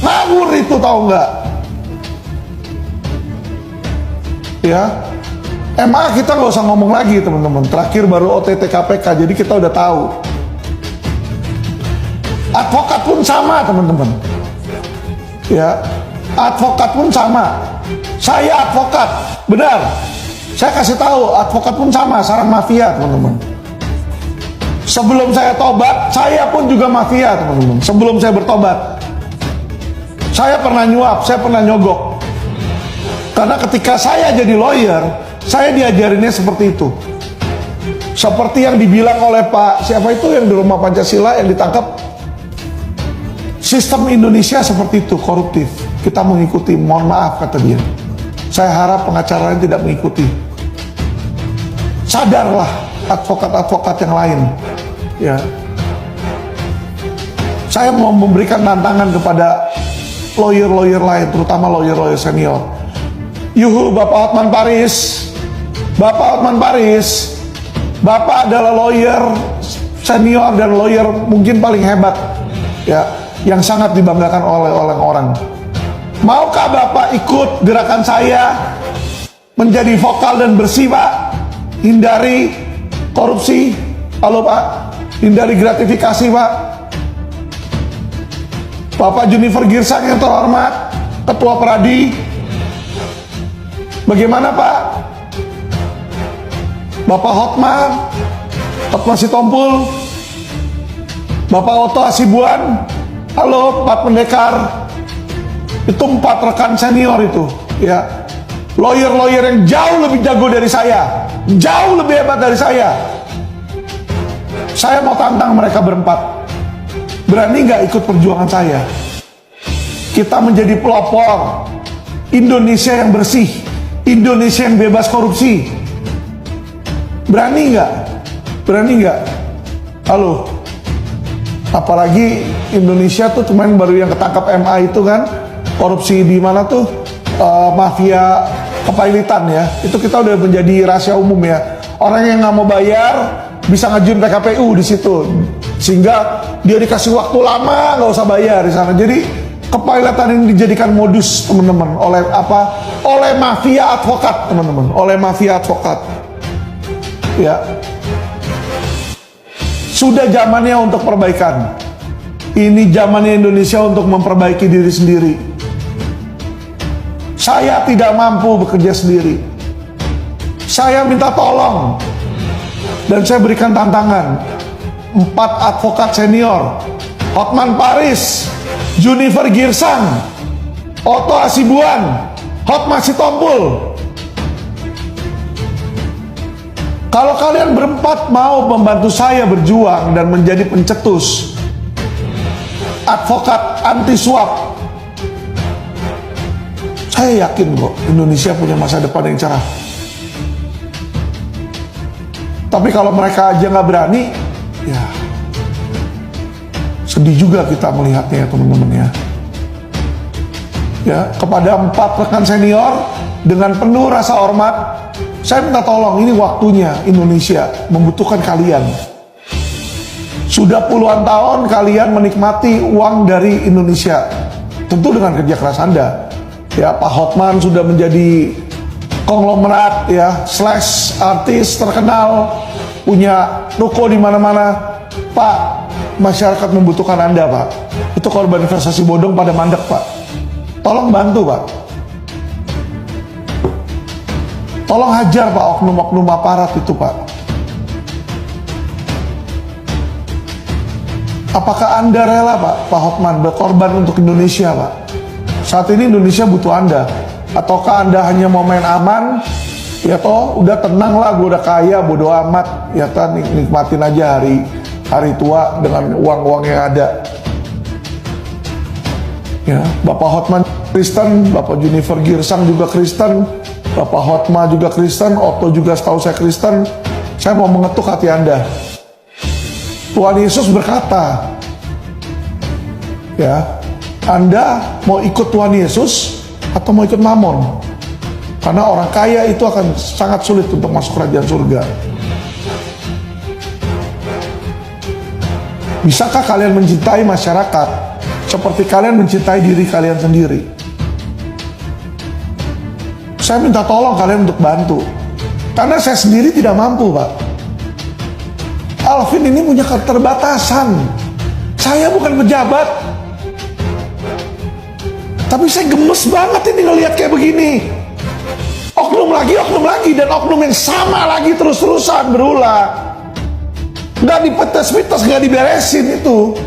Ngawur itu, tahu nggak? Ya, MA kita nggak usah ngomong lagi teman-teman. Terakhir baru OTT KPK, jadi kita udah tahu. Advokat pun sama teman-teman. Ya, advokat pun sama. Saya advokat, benar. Saya kasih tahu, advokat pun sama, sarang mafia teman-teman. Sebelum saya tobat, saya pun juga mafia teman-teman. Sebelum saya bertobat, saya pernah nyuap, saya pernah nyogok. Karena ketika saya jadi lawyer, saya diajarinnya seperti itu. Seperti yang dibilang oleh Pak, siapa itu yang di Rumah Pancasila yang ditangkap. Sistem Indonesia seperti itu, koruptif. Kita mengikuti, mohon maaf kata dia. Saya harap pengacaranya tidak mengikuti. Sadarlah advokat-advokat yang lain. Ya, saya mau memberikan tantangan kepada lawyer-lawyer lain, terutama lawyer-lawyer senior. Yuhu, Bapak Hotman Paris, Bapak Hotman Paris, Bapak adalah lawyer senior dan lawyer mungkin paling hebat, ya, yang sangat dibanggakan oleh orang. Maukah Bapak ikut gerakan saya menjadi vokal dan bersih, Pak? Hindari korupsi, halo Pak, hindari gratifikasi, Pak. Bapak Junifer Girsang yang terhormat, Ketua Peradi, bagaimana Pak? Bapak Hotman, Hotman Sitompul, Bapak Oto Hasibuan, halo Pak Pendekar. Itu 4 rekan senior itu, ya. Lawyer-lawyer yang jauh lebih jago dari saya, jauh lebih hebat dari saya. Saya mau tantang mereka berempat. Berani nggak ikut perjuangan saya? Kita menjadi pelopor Indonesia yang bersih, Indonesia yang bebas korupsi. Berani nggak? Berani nggak? Halo. Apalagi Indonesia tuh kemarin baru yang ketangkap MA itu kan, korupsi di mana tuh, mafia kepailitan ya. Itu kita udah menjadi rahasia umum ya. Orang yang nggak mau bayar bisa ngajuin PKPU di situ, sehingga dia dikasih waktu lama nggak usah bayar di sana. Jadi kepailitan ini dijadikan modus teman-teman oleh apa? Oleh mafia advokat teman-teman, oleh mafia advokat. Ya, sudah zamannya untuk perbaikan. Ini zamannya Indonesia untuk memperbaiki diri sendiri. Saya tidak mampu bekerja sendiri. Saya minta tolong. Dan saya berikan tantangan. 4 advokat senior, Hotman Paris, Junifer Girsang, Oto Hasibuan, Hotman Sitompul. Kalau kalian berempat mau membantu saya berjuang dan menjadi pencetus advokat anti suap, saya yakin kok Indonesia punya masa depan yang cerah. Tapi kalau mereka aja nggak berani, ya sedih juga kita melihatnya ya teman-teman ya. Ya, kepada 4 rekan senior dengan penuh rasa hormat, saya minta tolong, ini waktunya Indonesia membutuhkan kalian. Sudah puluhan tahun kalian menikmati uang dari Indonesia, tentu dengan kerja keras Anda. Ya, Pak Hotman sudah menjadi konglomerat ya, slash artis terkenal, punya ruko di mana-mana. Pak, masyarakat membutuhkan Anda, Pak. Itu korban investasi bodong pada mandek, Pak. Tolong bantu, Pak. Tolong hajar, Pak, oknum-oknum aparat itu, Pak. Apakah Anda rela, Pak Hotman, berkorban untuk Indonesia, Pak? Saat ini Indonesia butuh Anda. Ataukah Anda hanya mau main aman? Ya toh, udah tenang lah, gue udah kaya, bodo amat. Ya kan, nikmatin aja hari tua dengan uang-uang yang ada. Ya, Bapak Hotman Kristen, Bapak Junifer Girsang juga Kristen, Bapak Hotma juga Kristen, Otto juga setahu saya Kristen. Saya mau mengetuk hati Anda. Tuhan Yesus berkata, ya, Anda mau ikut Tuhan Yesus atau mau ikut Mamon? Karena orang kaya itu akan sangat sulit untuk masuk kerajaan surga. Bisakah kalian mencintai masyarakat seperti kalian mencintai diri kalian sendiri. Saya minta tolong kalian untuk bantu, karena saya sendiri tidak mampu, Pak. Alvin ini punya keterbatasan. Saya bukan pejabat, tapi saya gemes banget ini ngelihat kayak begini. Oknum lagi, dan oknum yang sama lagi terus-terusan berulang. Nggak dipetes-petes, nggak diberesin itu.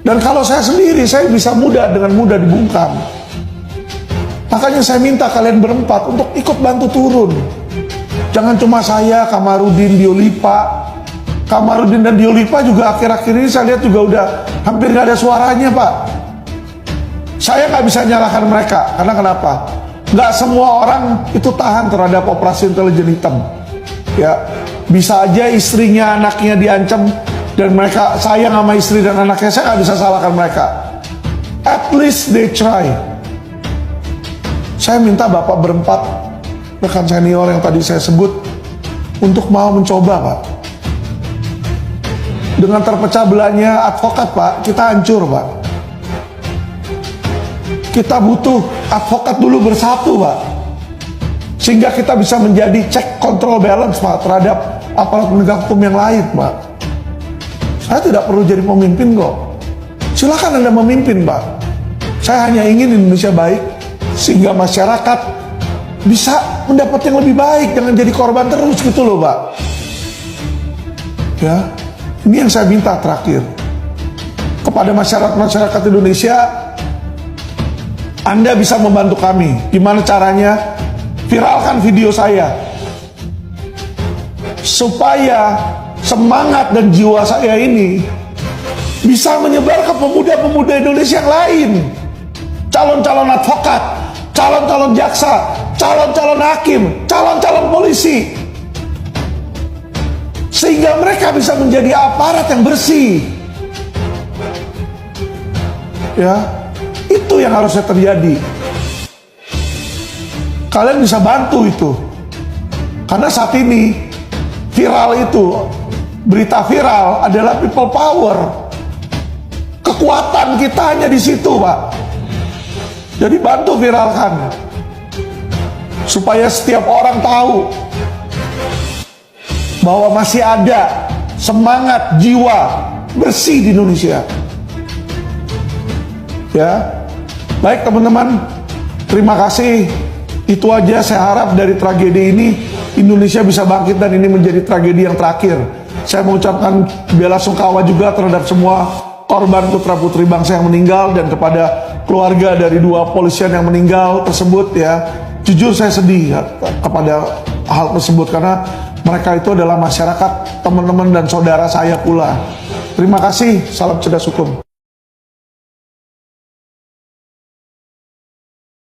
Dan kalau saya sendiri, saya bisa dengan mudah dibungkam. Makanya saya minta kalian berempat untuk ikut bantu turun. Jangan cuma saya, Kamarudin, Diolipa. Kamarudin dan Diolipa juga akhir-akhir ini saya lihat juga udah hampir nggak ada suaranya, Pak. Saya nggak bisa nyalahkan mereka, karena kenapa? Nggak semua orang itu tahan terhadap operasi intelijen hitam. Ya, bisa aja istrinya, anaknya diancam, dan mereka sayang sama istri dan anaknya. Saya nggak bisa salahkan mereka. At least they try. Saya minta Bapak berempat, rekan senior yang tadi saya sebut, untuk mau mencoba, Pak. Dengan terpecah belahnya advokat, Pak, kita hancur, Pak. Kita butuh advokat dulu bersatu, Pak, sehingga kita bisa menjadi check control balance, Pak, terhadap aparat penegak hukum yang lain, Pak. Saya tidak perlu jadi pemimpin kok. Silakan Anda memimpin, Pak. Saya hanya ingin Indonesia baik, sehingga masyarakat bisa mendapat yang lebih baik, jangan jadi korban terus gitu loh, Pak. Ya, ini yang saya minta terakhir kepada masyarakat Indonesia. Anda bisa membantu kami. Gimana caranya? Viralkan video saya, supaya semangat dan jiwa saya ini bisa menyebar ke pemuda-pemuda Indonesia yang lain. Calon-calon advokat, calon-calon jaksa, calon-calon hakim, calon-calon polisi. Sehingga mereka bisa menjadi aparat yang bersih. Ya, itu yang harusnya terjadi. Kalian bisa bantu itu. Karena saat ini viral itu, berita viral adalah people power. Kekuatan kita hanya di situ, Pak. Jadi bantu viralkan, supaya setiap orang tahu bahwa masih ada semangat jiwa bersih di Indonesia. Ya, baik teman-teman, terima kasih. Itu aja saya harap dari tragedi ini Indonesia bisa bangkit dan ini menjadi tragedi yang terakhir. Saya mengucapkan bela sungkawa juga terhadap semua korban putra-putri bangsa yang meninggal, dan kepada keluarga dari 2 polisian yang meninggal tersebut. Ya, jujur saya sedih kepada hal tersebut, karena mereka itu adalah masyarakat, teman-teman dan saudara saya pula. Terima kasih, salam cerdas hukum.